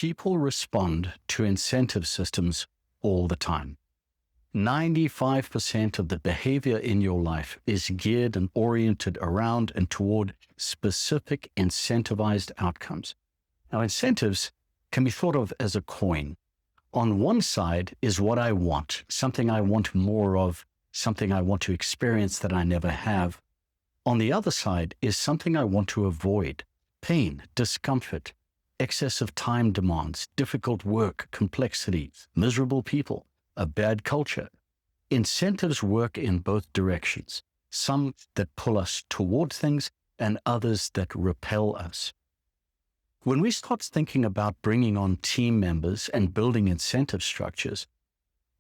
people respond to incentive systems all the time. 95% of the behavior in your life is geared and oriented around and toward specific incentivized outcomes. Now, incentives can be thought of as a coin. On one side is what I want, something I want more of, something I want to experience that I never have. On the other side is something I want to avoid: pain, discomfort, excessive time demands, difficult work, complexity, miserable people, a bad culture. Incentives work in both directions, some that pull us toward things and others that repel us. When we start thinking about bringing on team members and building incentive structures,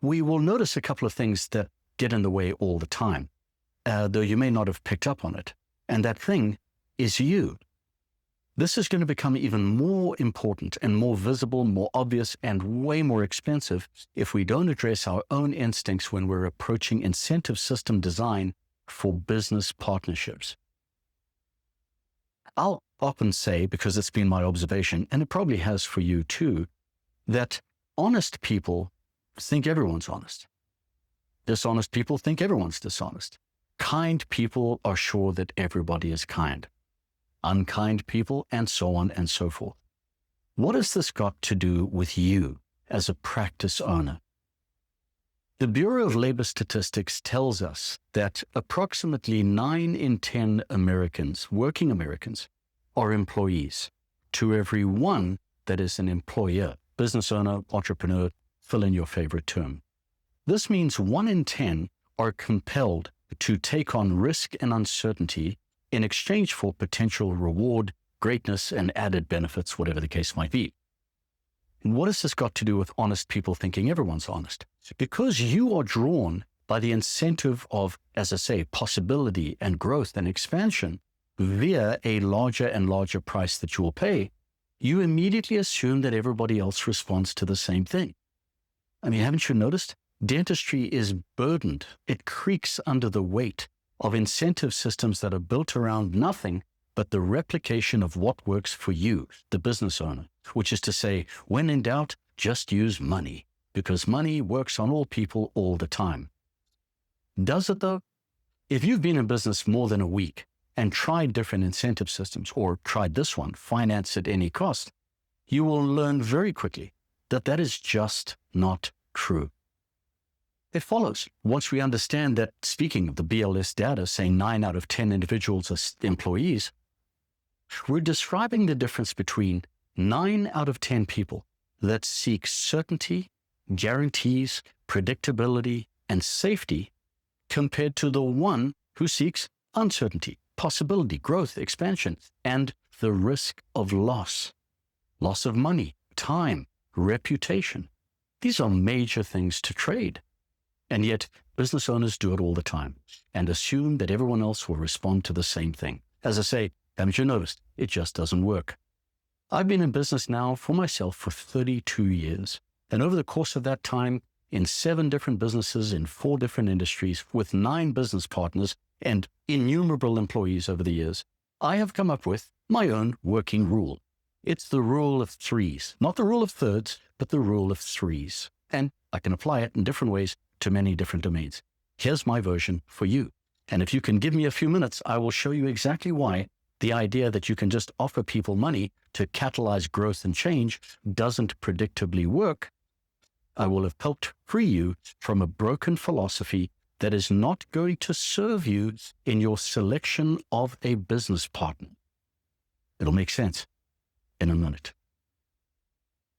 we will notice a couple of things that get in the way all the time, though you may not have picked up on it. And that thing is you. This is going to become even more important and more visible, more obvious, and way more expensive if we don't address our own instincts when we're approaching incentive system design for business partnerships. I'll often say, because it's been my observation, and it probably has for you too, that honest people think everyone's honest. Dishonest people think everyone's dishonest. Kind people are sure that everybody is kind. Unkind people, and so on and so forth. What has this got to do with you as a practice owner? The Bureau of Labor Statistics tells us that approximately 9 in 10 Americans, working Americans, are employees. To every one that is an employer, business owner, entrepreneur, fill in your favorite term. This means 1 in 10 are compelled to take on risk and uncertainty in exchange for potential reward, greatness, and added benefits, whatever the case might be. And what has this got to do with honest people thinking everyone's honest? Because you are drawn by the incentive of, as I say, possibility and growth and expansion via a larger and larger price that you will pay, you immediately assume that everybody else responds to the same thing. I mean, haven't you noticed? Dentistry is burdened. It creaks under the weight of incentive systems that are built around nothing but the replication of what works for you, the business owner, which is to say, when in doubt, just use money, because money works on all people all the time. Does it though? If you've been in business more than a week and tried different incentive systems, or tried this one, finance at any cost, you will learn very quickly that that is just not true. It follows, once we understand that, speaking of the BLS data saying 9 out of 10 individuals are employees, we're describing the difference between 9 out of 10 people that seek certainty, guarantees, predictability, and safety compared to the one who seeks uncertainty, possibility, growth, expansion, and the risk of loss of money, time, reputation. These are major things to trade. And yet, business owners do it all the time and assume that everyone else will respond to the same thing. As I say, haven't you noticed? It just doesn't work. I've been in business now for myself for 32 years. And over the course of that time, in 7 different businesses in 4 different industries with 9 business partners and innumerable employees over the years, I have come up with my own working rule. It's the rule of 3's, not the rule of thirds, but the rule of 3's. And I can apply it in different ways to many different domains. Here's my version for you. And if you can give me a few minutes, I will show you exactly why the idea that you can just offer people money to catalyze growth and change doesn't predictably work. I will have helped free you from a broken philosophy that is not going to serve you in your selection of a business partner. It'll make sense in a minute.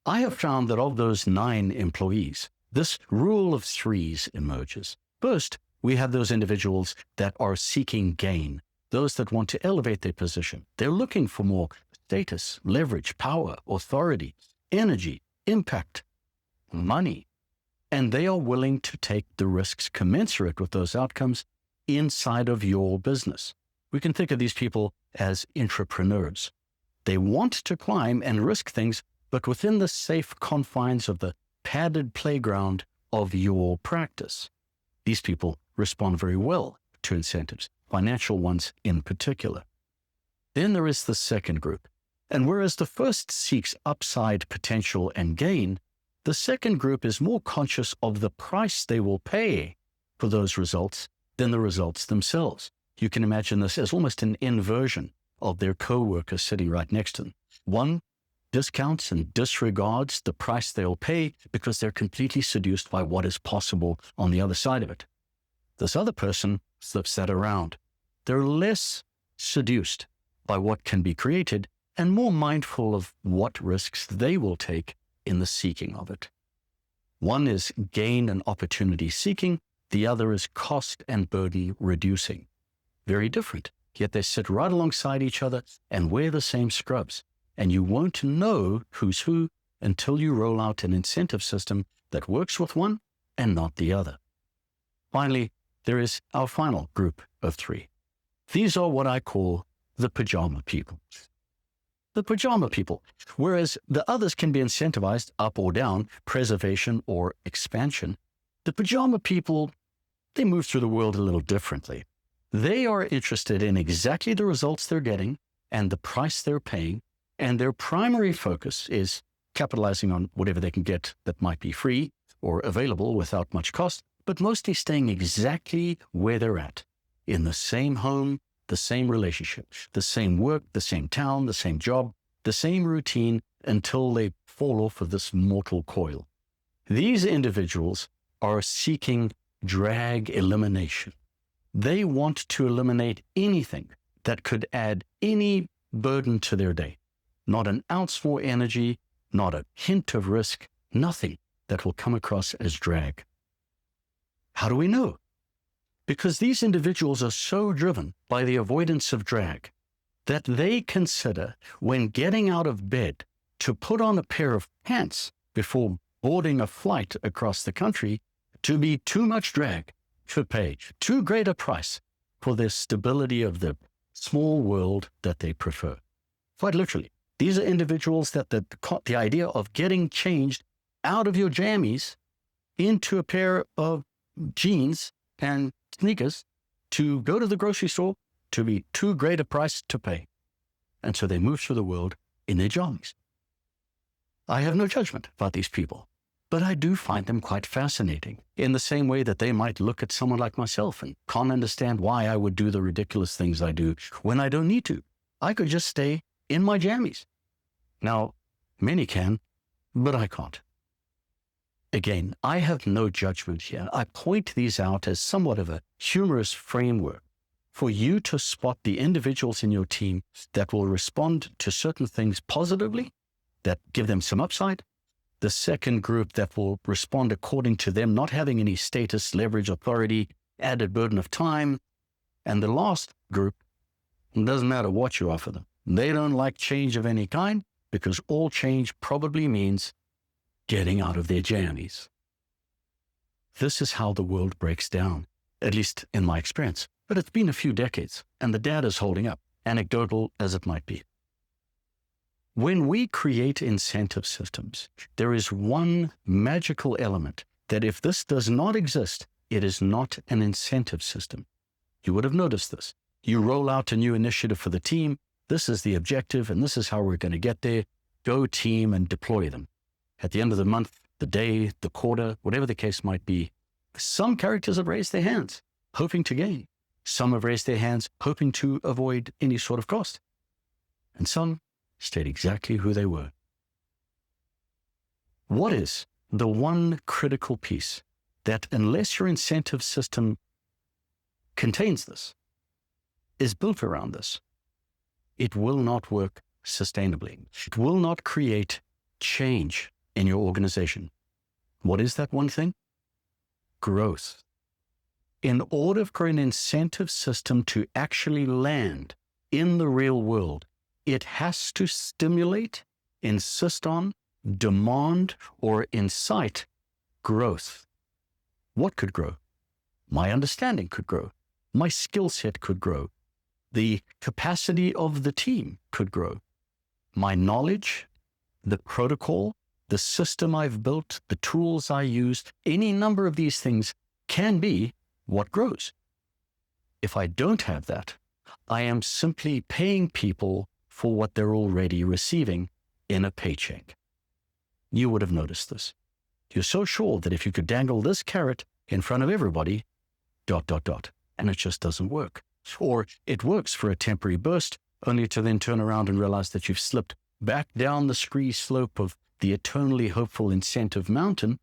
I have found that of those 9 employees, this rule of 3's emerges. First, we have those individuals that are seeking gain, those that want to elevate their position. They're looking for more status, leverage, power, authority, energy, impact, money, and they are willing to take the risks commensurate with those outcomes inside of your business. We can think of these people as entrepreneurs. They want to climb and risk things, but within the safe confines of the padded playground of your practice. These people respond very well to incentives, financial ones in particular. Then there is the second group. And whereas the first seeks upside potential and gain, the second group is more conscious of the price they will pay for those results than the results themselves. You can imagine this as almost an inversion of their co-worker sitting right next to them. One discounts and disregards the price they'll pay because they're completely seduced by what is possible on the other side of it. This other person flips that around. They're less seduced by what can be created and more mindful of what risks they will take in the seeking of it. One is gain and opportunity seeking, the other is cost and burden reducing. Very different, yet they sit right alongside each other and wear the same scrubs. And you won't know who's who until you roll out an incentive system that works with one and not the other. Finally, there is our final group of three. These are what I call the pajama people. The pajama people, whereas the others can be incentivized up or down, preservation or expansion, the pajama people, they move through the world a little differently. They are interested in exactly the results they're getting and the price they're paying, and their primary focus is capitalizing on whatever they can get that might be free or available without much cost, but mostly staying exactly where they're at, in the same home, the same relationship, the same work, the same town, the same job, the same routine until they fall off of this mortal coil. These individuals are seeking drag elimination. They want to eliminate anything that could add any burden to their day. Not an ounce more energy, not a hint of risk, nothing that will come across as drag. How do we know? Because these individuals are so driven by the avoidance of drag that they consider when getting out of bed to put on a pair of pants before boarding a flight across the country to be too much drag to pay, too great a price for the stability of the small world that they prefer. Quite literally. These are individuals that the idea of getting changed out of your jammies into a pair of jeans and sneakers to go to the grocery store to be too great a price to pay. And so they move through the world in their jammies. I have no judgment about these people, but I do find them quite fascinating in the same way that they might look at someone like myself and can't understand why I would do the ridiculous things I do when I don't need to. I could just stay in my jammies. Now, many can, but I can't. Again, I have no judgment here. I point these out as somewhat of a humorous framework for you to spot the individuals in your team that will respond to certain things positively, that give them some upside. The second group that will respond according to them not having any status, leverage, authority, added burden of time. And the last group, it doesn't matter what you offer them. They don't like change of any kind because all change probably means getting out of their jammies. This is how the world breaks down, at least in my experience. But it's been a few decades, and the data's holding up, anecdotal as it might be. When we create incentive systems, there is one magical element that if this does not exist, it is not an incentive system. You would have noticed this. You roll out a new initiative for the team. This is the objective, and this is how we're going to get there. Go team and deploy them. At the end of the month, the day, the quarter, whatever the case might be, some characters have raised their hands, hoping to gain. Some have raised their hands, hoping to avoid any sort of cost. And some stayed exactly who they were. What is the one critical piece that, unless your incentive system contains this, is built around this, it will not work sustainably. It will not create change in your organization. What is that one thing? Growth. In order for an incentive system to actually land in the real world, it has to stimulate, insist on, demand, or incite growth. What could grow? My understanding could grow. My skill set could grow. The capacity of the team could grow. My knowledge, the protocol, the system I've built, the tools I use, any number of these things can be what grows. If I don't have that, I am simply paying people for what they're already receiving in a paycheck. You would have noticed this. You're so sure that if you could dangle this carrot in front of everybody, ... and it just doesn't work. Or it works for a temporary burst, only to then turn around and realize that you've slipped back down the scree slope of the eternally hopeful incentive mountain,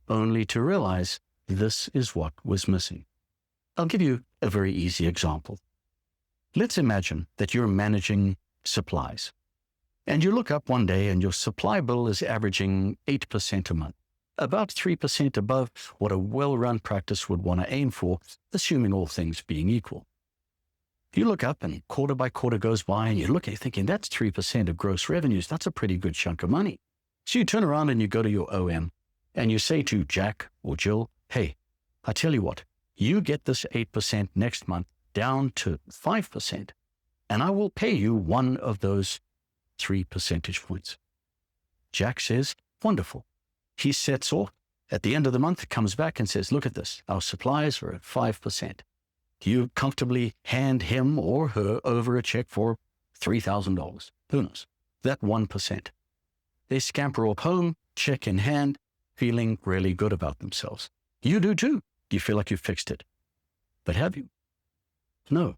only to realize this is what was missing. I'll give you a very easy example. Let's imagine that you're managing supplies, and you look up one day and your supply bill is averaging 8% a month, about 3% above what a well-run practice would want to aim for, assuming all things being equal. You look up and quarter by quarter goes by and you look at it thinking that's 3% of gross revenues. That's a pretty good chunk of money. So you turn around and you go to your OM and you say to Jack or Jill, hey, I tell you what, you get this 8% next month down to 5%, and I will pay you one of those 3 percentage points. Jack says, wonderful. He sets off. At the end of the month, comes back and says, look at this. Our supplies are at 5%. You comfortably hand him or her over a check for $3,000. Who knows? That 1%. They scamper off home, check in hand, feeling really good about themselves. You do too. You feel like you've fixed it. But have you? No.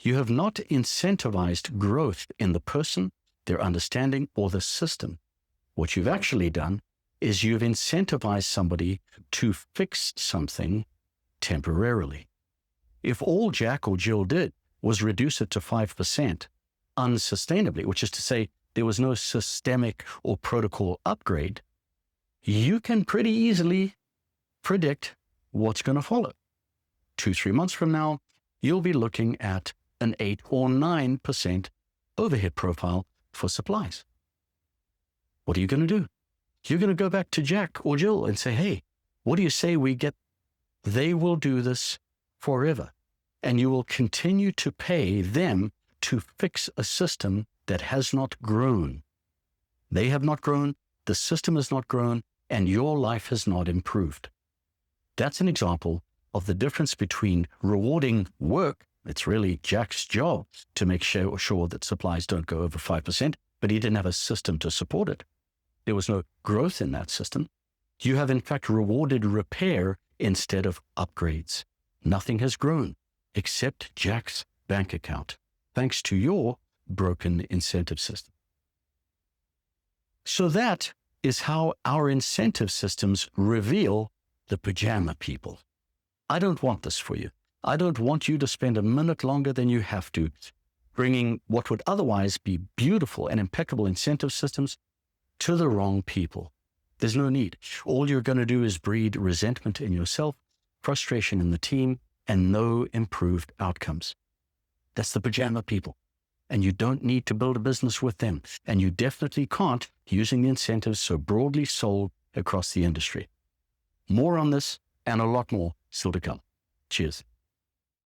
You have not incentivized growth in the person, their understanding, or the system. What you've actually done is you've incentivized somebody to fix something temporarily. If all Jack or Jill did was reduce it to 5% unsustainably, which is to say there was no systemic or protocol upgrade, you can pretty easily predict what's going to follow. 2-3 months from now, you'll be looking at an 8 or 9% overhead profile for supplies. What are you going to do? You're going to go back to Jack or Jill and say, hey, what do you say we get? They will do this forever, and you will continue to pay them to fix a system that has not grown. They have not grown, the system has not grown, and your life has not improved. That's an example of the difference between rewarding work. It's really Jack's job to make sure that supplies don't go over 5%, but he didn't have a system to support it. There was no growth in that system. You have in fact rewarded repair instead of upgrades. Nothing has grown except Jack's bank account, thanks to your broken incentive system. So that is how our incentive systems reveal the pajama people. I don't want this for you. I don't want you to spend a minute longer than you have to bringing what would otherwise be beautiful and impeccable incentive systems to the wrong people. There's no need. All you're going to do is breed resentment in yourself, frustration in the team, and no improved outcomes. That's the pajama people. And you don't need to build a business with them. And you definitely can't using the incentives so broadly sold across the industry. More on this and a lot more still to come. Cheers.